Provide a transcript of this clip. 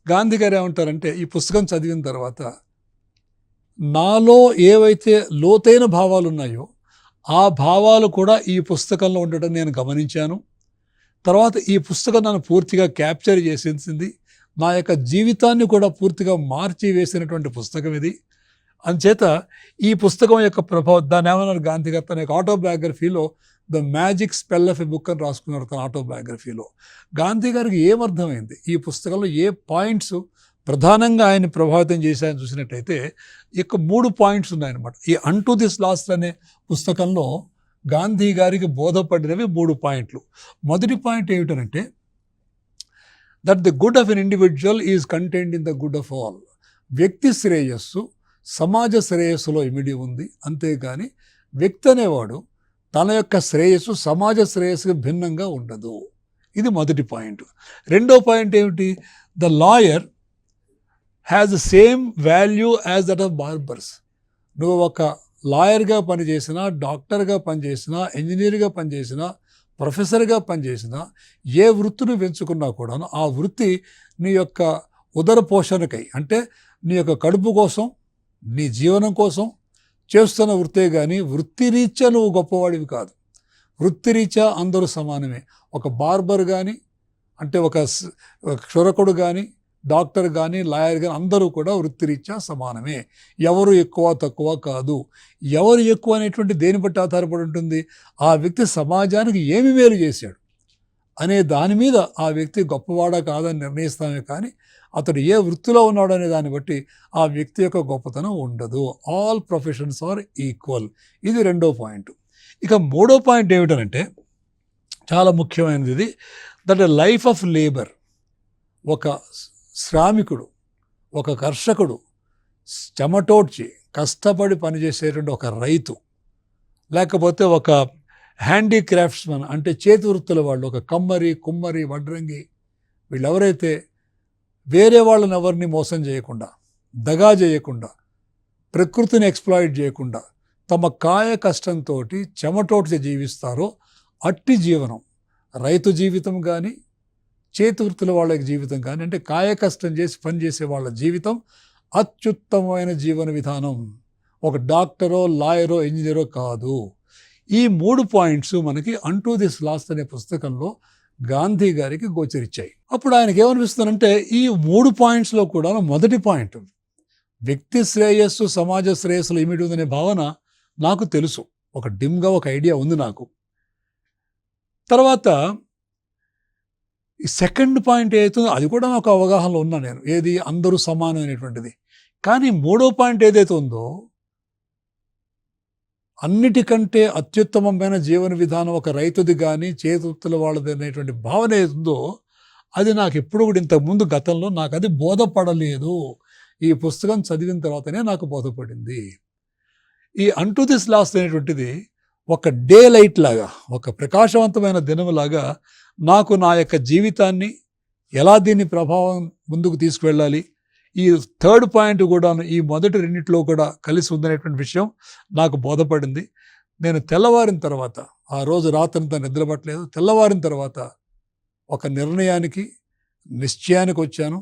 గాంధీ గారు ఏమంటారంటే, ఈ పుస్తకం చదివిన తర్వాత నాలో ఏవైతే లోతైన భావాలు ఉన్నాయో ఆ భావాలు కూడా ఈ పుస్తకంలో ఉండటం నేను గమనించాను. తర్వాత ఈ పుస్తకం నన్ను పూర్తిగా క్యాప్చర్ చేసేసింది. నా యొక్క జీవితాన్ని కూడా పూర్తిగా మార్చి వేసినటువంటి పుస్తకం ఇది. అంచేత ఈ పుస్తకం యొక్క ప్రభావం, దాన్ని ఏమన్నారు గాంధీ గారు తన యొక్క ఆటోబయోగ్రఫీలో the magic spell of a book అని రాసుకున్నారు తన ఆటోబయోగ్రఫీలో. గాంధీ గారికి ఏమర్థమైంది, ఈ పుస్తకంలో ఏ పాయింట్స్ ప్రధానంగా ఆయన్ని ప్రభావితం చేశాయని చూసినట్టయితే ఇక 3 పాయింట్స్ ఉన్నాయన్నమాట. ఈ అంటూ దిస్ లాస్ట్ అనే పుస్తకంలో గాంధీ గారికి బోధపడినవి 3 పాయింట్లు. మొదటి పాయింట్ ఏమిటంటే, that the good of an individual is contained in the good of all. వ్యక్తి శ్రేయస్సు సమాజ శ్రేయస్సులో ఇమిడి ఉంది. అంతేగాని వ్యక్తి అనేవాడు తన యొక్క శ్రేయస్సు సమాజ శ్రేయస్సుకు భిన్నంగా ఉండదు. ఇది మొదటి పాయింట్. రెండో పాయింట్ ఏమిటి, the lawyer has the same value as that of barbers. నువ్వు ఒక లాయర్గా పనిచేసినా, డాక్టర్గా పనిచేసినా, ఇంజనీర్గా పనిచేసినా, ప్రొఫెసర్గా పనిచేసినా, ఏ వృత్తిని ఎంచుకున్నా కూడాను ఆ వృత్తి నీ యొక్క ఉదర పోషణకై, అంటే నీ యొక్క కడుపు కోసం, నీ జీవనం కోసం చేస్తున్న వృత్తే కానీ వృత్తిరీత్యా నువ్వు గొప్పవాడివి కాదు. వృత్తిరీత్యా అందరూ సమానమే. ఒక బార్బర్ కానీ, అంటే ఒక క్షురకుడు కానీ, డాక్టర్ కానీ, లాయర్ కానీ అందరూ కూడా వృత్తిరీత్యా సమానమే. ఎవరు ఎక్కువ తక్కువ కాదు. ఎవరు ఎక్కువ అనేటువంటి దేని బట్టి ఆధారపడి ఉంటుంది, ఆ వ్యక్తి సమాజానికి ఏమి మేలు చేశాడు అనే దాని మీద ఆ వ్యక్తి గొప్పవాడా కాదని నిర్ణయిస్తామే కానీ అతడు ఏ వృత్తిలో ఉన్నాడు అనే దాన్ని బట్టి ఆ వ్యక్తి యొక్క గొప్పతనం ఉండదు. All professions are equal. ఇది రెండో పాయింట్. ఇక మూడో పాయింట్ ఏమిటనంటే చాలా ముఖ్యమైనది ఇది, దట్ లైఫ్ ఆఫ్ లేబర్. ఒక శ్రామికుడు, ఒక కర్షకుడు, చెమటోడ్చి కష్టపడి పనిచేసేటువంటి ఒక రైతు, లేకపోతే ఒక హ్యాండీక్రాఫ్ట్స్మన్ అంటే చేతి వృత్తుల వాళ్ళు, ఒక కమ్మరి, కుమ్మరి, వడ్రంగి, వీళ్ళెవరైతే వేరే వాళ్ళని ఎవరిని మోసం చేయకుండా, దగా చేయకుండా, ప్రకృతిని ఎక్స్ప్లాయిట్ చేయకుండా తమ కాయ కష్టంతో చెమటోడ్చి జీవిస్తారో అట్టి జీవనం రైతు జీవితం కానీ, చేతి వృత్తుల వాళ్ళ జీవితం కానీ, అంటే కాయ కష్టం చేసి పనిచేసే వాళ్ళ జీవితం అత్యుత్తమమైన జీవన విధానం. ఒక డాక్టరో, లాయరో, ఇంజనీరో కాదు. ఈ 3 పాయింట్స్ మనకి అంటూ దిస్ లాస్ట్ అనే పుస్తకంలో గాంధీ గారికి గోచరించాయి. అప్పుడు ఆయనకి ఏమనిపిస్తుందంటే, ఈ 3 పాయింట్స్లో కూడా మొదటి పాయింట్ వ్యక్తి శ్రేయస్సు సమాజ శ్రేయస్సులో ఇమిడి ఉందనే భావన నాకు తెలుసు, ఒక డిమ్గా ఒక ఐడియా ఉంది నాకు. తర్వాత ఈ సెకండ్ పాయింట్ ఏదైతుందో అది కూడా నాకు అవగాహనలో ఉన్నా నేను, ఏది అందరూ సమానం అనేటువంటిది. కానీ 3వ పాయింట్ ఏదైతే ఉందో, అన్నిటికంటే అత్యుత్తమమైన జీవన విధానం ఒక రైతుది కానీ చేతుల వాళ్ళది అనేటువంటి భావన ఏదో, అది నాకు ఎప్పుడు కూడా ఇంతకుముందు గతంలో నాకు అది బోధపడలేదు. ఈ పుస్తకం చదివిన తర్వాతనే నాకు బోధపడింది. ఈ అంటూ దిస్ లాస్ట్ అనేటువంటిది ఒక డే లైట్ లాగా, ఒక ప్రకాశవంతమైన దినములాగా నాకు నా యొక్క జీవితాన్ని ఎలా దీన్ని ప్రభావం ముందుకు తీసుకువెళ్ళాలి, ఈ థర్డ్ పాయింట్ కూడా ఈ మొదటి రెండిట్లో కూడా కలిసి ఉందనేటువంటి విషయం నాకు బోధపడింది. నేను తెల్లవారిన తర్వాత, ఆ రోజు రాత్రంతా నిద్రపట్టలేదు, తెల్లవారిన తర్వాత ఒక నిర్ణయానికి, నిశ్చయానికి వచ్చాను.